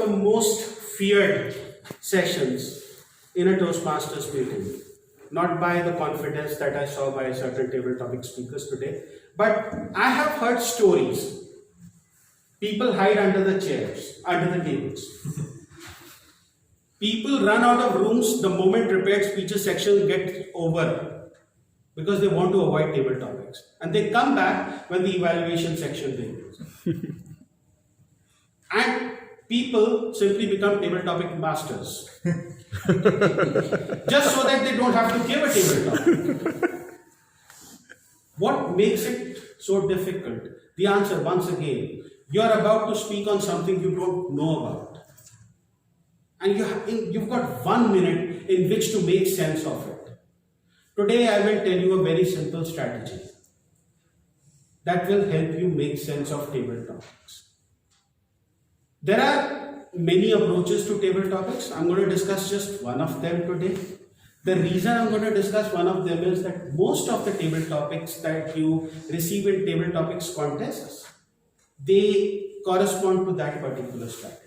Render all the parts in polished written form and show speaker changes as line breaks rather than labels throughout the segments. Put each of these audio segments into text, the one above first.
the most feared sessions in a Toastmasters meeting. Not by the confidence that I saw by certain table topic speakers today, but I have heard stories. People hide under the chairs, under the tables. People run out of rooms the moment prepared speeches section gets over because they want to avoid table topics. And they come back when the evaluation section begins. And people simply become table topic masters. Just so that they don't have to give a table topic. What makes it so difficult? The answer, once again, you are about to speak on something you don't know about. And you've got 1 minute in which to make sense of it. Today I will tell you a very simple strategy that will help you make sense of table topics. There are many approaches to table topics. I'm going to discuss just one of them today. The reason I'm going to discuss one of them is that most of the table topics that you receive in table topics contests, they correspond to that particular strategy.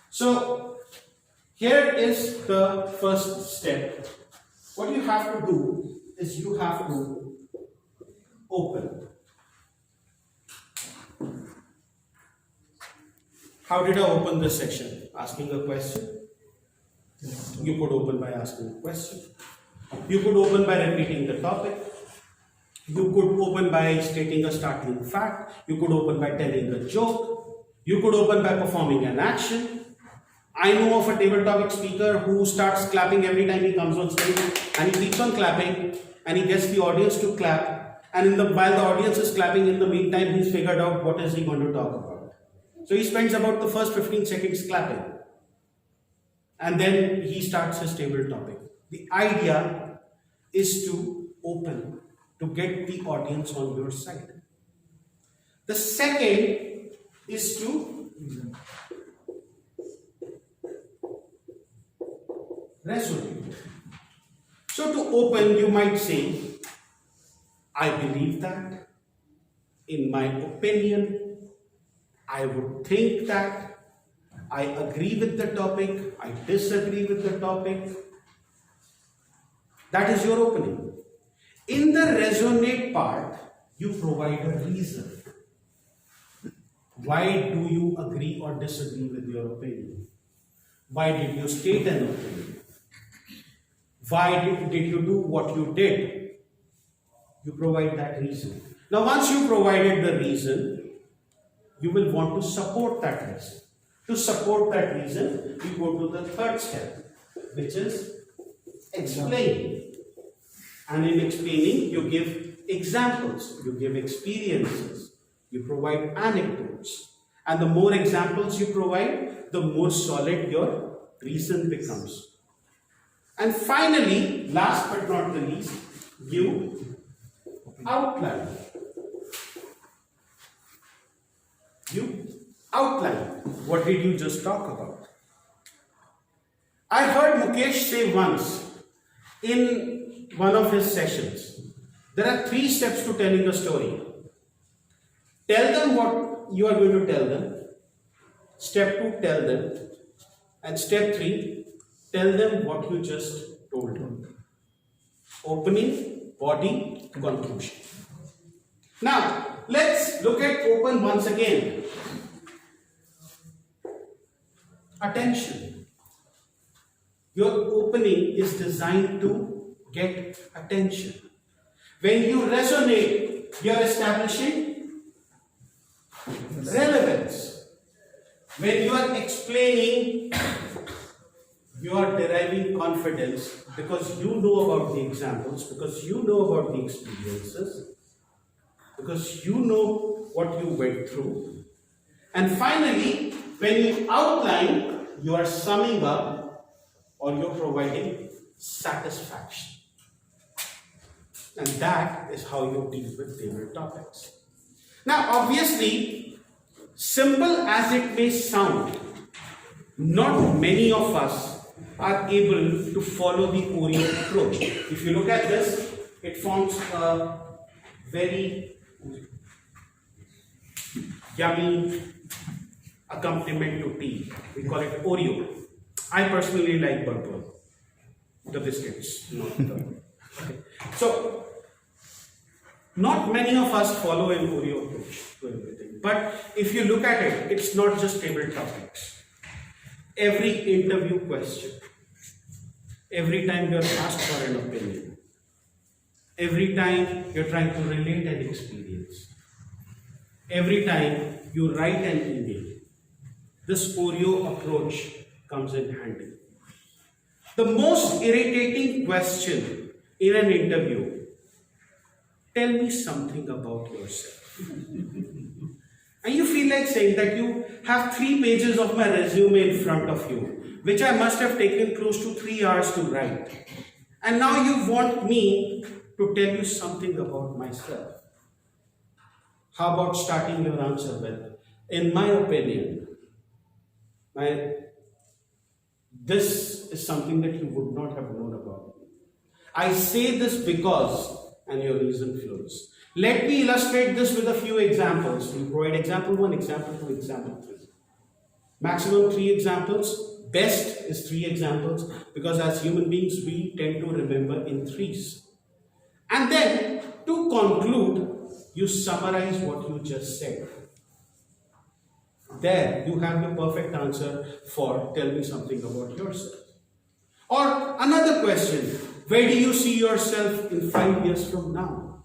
So here is the first step. What you have to do is you have to open. How did I open this section? Asking a question. You could open by asking a question. You could open by repeating the topic. You could open by stating a startling fact. You could open by telling a joke. You could open by performing an action. I know of a table topic speaker who starts clapping every time he comes on stage, and he keeps on clapping and he gets the audience to clap, and while the audience is clapping, in the meantime he's figured out what is he going to talk about. So he spends about the first 15 seconds clapping, and then he starts his table topic. The idea is to open, to get the audience on your side. The second is to resonate. So to open, you might say, I believe that, in my opinion, I would think that, I agree with the topic, I disagree with the topic. That is your opening. In the resonate part, you provide a reason. Why do you agree or disagree with your opinion? Why did you state an opinion? Why did you do what you did? You provide that reason. Now, once you provided the reason, you will want to support that reason. To support that reason, you go to the third step, which is explain. And in explaining, you give examples, you give experiences, you provide anecdotes. And the more examples you provide, the more solid your reason becomes. And finally, last but not the least, you outline. You outline. What did you just talk about? I heard Mukesh say once in one of his sessions, there are 3 steps to telling a story. Tell them what you are going to tell them. Step 2, tell them. And step 3, tell them what you just told them. Opening, body, conclusion. Now, let's look at open once again. Attention. Your opening is designed to get attention. When you resonate, you are establishing relevance. When you are explaining, you are deriving confidence because you know about the examples, because you know about the experiences, because you know what you went through. And finally, when you outline, you are summing up or you're providing satisfaction. And that is how you deal with table topics. Now, obviously, simple as it may sound, not many of us are able to follow the Orient approach. If you look at this, it forms a very yummy accompaniment to tea. We call it Oreo. I personally like Bourbon, the biscuits, not the. Okay. So, not many of us follow an Oreo approach to everything. But if you look at it, it's not just table topics. Every interview question, every time you're asked for an opinion, every time you're trying to relate an experience, every time you write an email, this Oreo approach comes in handy. The most irritating question in an interview: tell me something about yourself. And you feel like saying that you have 3 pages of my resume in front of you, which I must have taken close to 3 hours to write. And now you want me to tell you something about myself. How about starting your answer with, in my opinion, this is something that you would not have known about me. I say this because, and your reason flows. Let me illustrate this with a few examples. We provide example 1, example 2, example 3. Maximum 3 examples. Best is 3 examples, because as human beings we tend to remember in 3s. And then to conclude, you summarize what you just said. There you have the perfect answer for tell me something about yourself. Or another question: where do you see yourself in 5 years from now?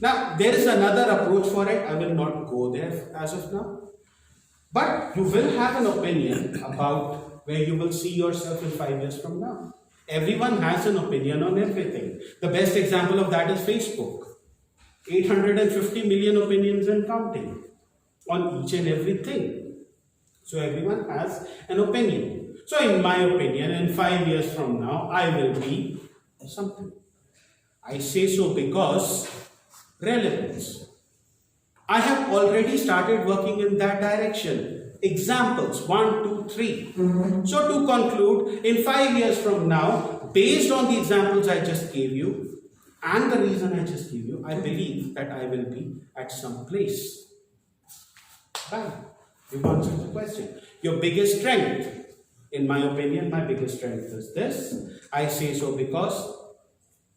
Now there is another approach for it. I will not go there as of now. But you will have an opinion about where you will see yourself in 5 years from now. Everyone has an opinion on everything. The best example of that is Facebook. 850 million opinions and counting on each and everything. So everyone has an opinion. So in my opinion, in 5 years from now, I will be something. I say so because relevance. I have already started working in that direction. Examples 1, 2, 3. So to conclude, in 5 years from now, based on the examples I just gave you and the reason I just gave you, I believe that I will be at some place. Bye. You've answered the question. Your biggest strength, in my opinion, my biggest strength is this. I say so because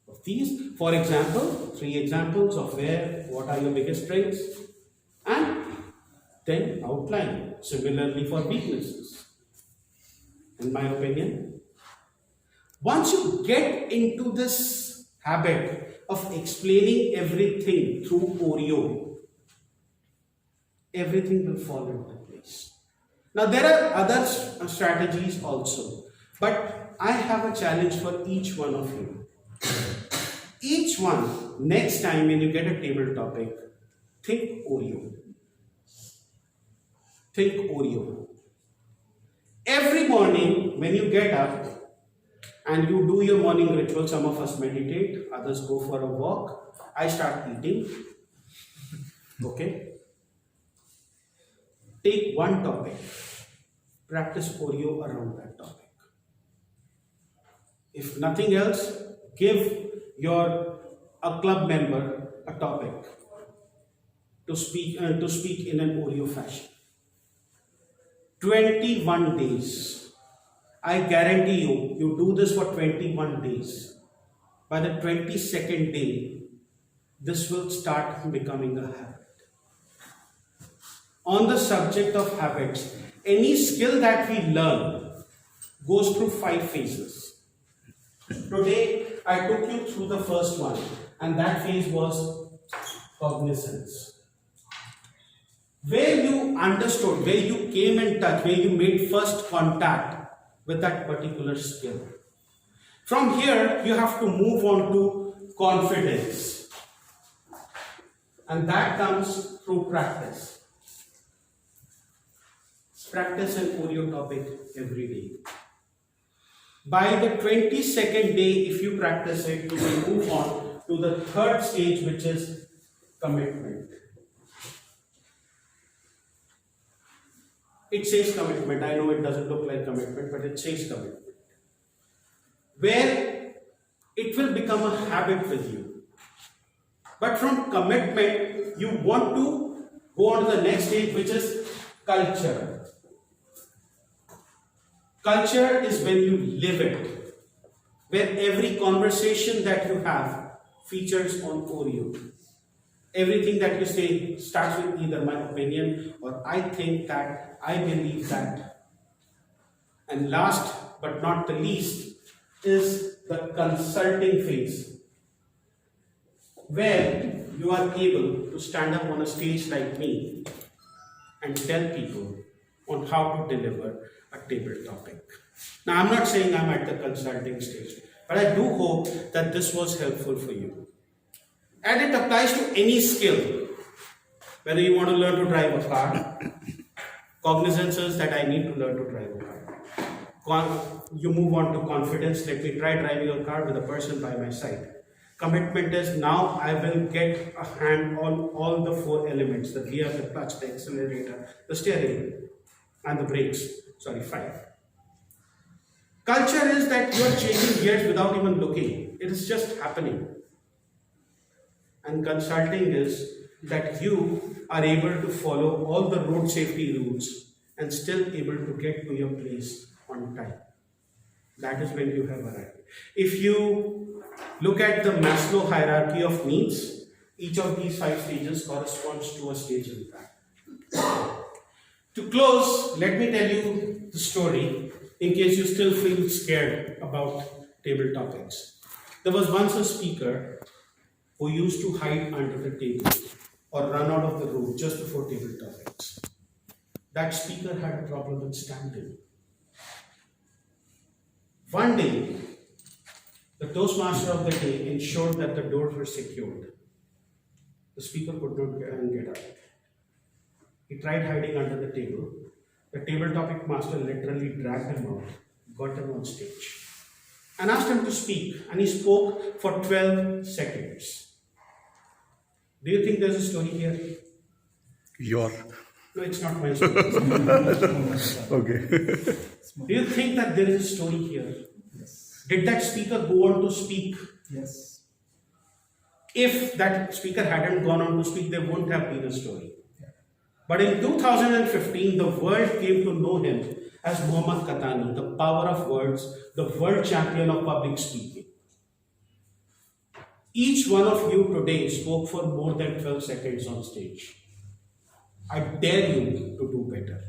of these. For example, 3 examples of what are your biggest strengths, and then outline. Similarly for weaknesses. In my opinion, once you get into this habit of explaining everything through Oreo, everything will fall into place. Now there are other strategies also, but I have a challenge for each one of you. Each one, next time when you get a table topic, think Oreo. Think Oreo. Every morning when you get up and you do your morning ritual, some of us meditate, others go for a walk, I start eating. Okay? Take one topic, practice Oreo around that topic. If nothing else, give a club member a topic to speak in an Oreo fashion. 21 days. I guarantee you, you do this for 21 days. By the 22nd day, this will start becoming a habit. On the subject of habits, any skill that we learn goes through 5 phases. Today, I took you through the first one, and that phase was cognizance. Where you understood, where you came in touch, where you made first contact with that particular skill. From here, you have to move on to confidence. And that comes through practice. Practice an Oreo topic every day. By the 22nd day, if you practice it, you will move on to the third stage, which is commitment. It says commitment. I know it doesn't look like commitment, but it says commitment. Where it will become a habit with you. But from commitment, you want to go on to the next stage, which is culture. Culture is when you live it, where every conversation that you have features on Oreo. Everything that you say starts with either my opinion or I think that, I believe that. And last but not the least is the consulting phase, where you are able to stand up on a stage like me and tell people on how to deliver a table topic. Now, I'm not saying I'm at the consulting stage, but I do hope that this was helpful for you. And it applies to any skill. Whether you want to learn to drive a car, cognizance is that I need to learn to drive a car. You move on to confidence. Let me try driving a car with a person by my side. Commitment is now I will get a hand on all the four elements: the gear, the clutch, the accelerator, the steering, and the brakes. Sorry, 5. Culture is that you are changing gears without even looking. It is just happening. And consulting is that you are able to follow all the road safety rules and still able to get to your place on time. That is when you have arrived. If you look at the Maslow hierarchy of needs, each of these 5 stages corresponds to a stage in that. To close, let me tell you the story in case you still feel scared about table topics. There was once a speaker who used to hide under the table or run out of the room just before table topics. That speaker had a problem with standing. One day, the Toastmaster of the day ensured that the doors were secured. The speaker could not get up. He tried hiding under the table. The table topic master literally dragged him out, got him on stage, and asked him to speak. And he spoke for 12 seconds. Do you think there's a story here?
Your.
No, it's not my story.
Okay.
Do you think that there is a story here?
Yes.
Did that speaker go on to speak?
Yes.
If that speaker hadn't gone on to speak, there wouldn't have been a story.
Yeah.
But in 2015, the world came to know him as Muhammad Katani, the power of words, the world champion of public speaking. Each one of you today spoke for more than 12 seconds on stage. I dare you to do better.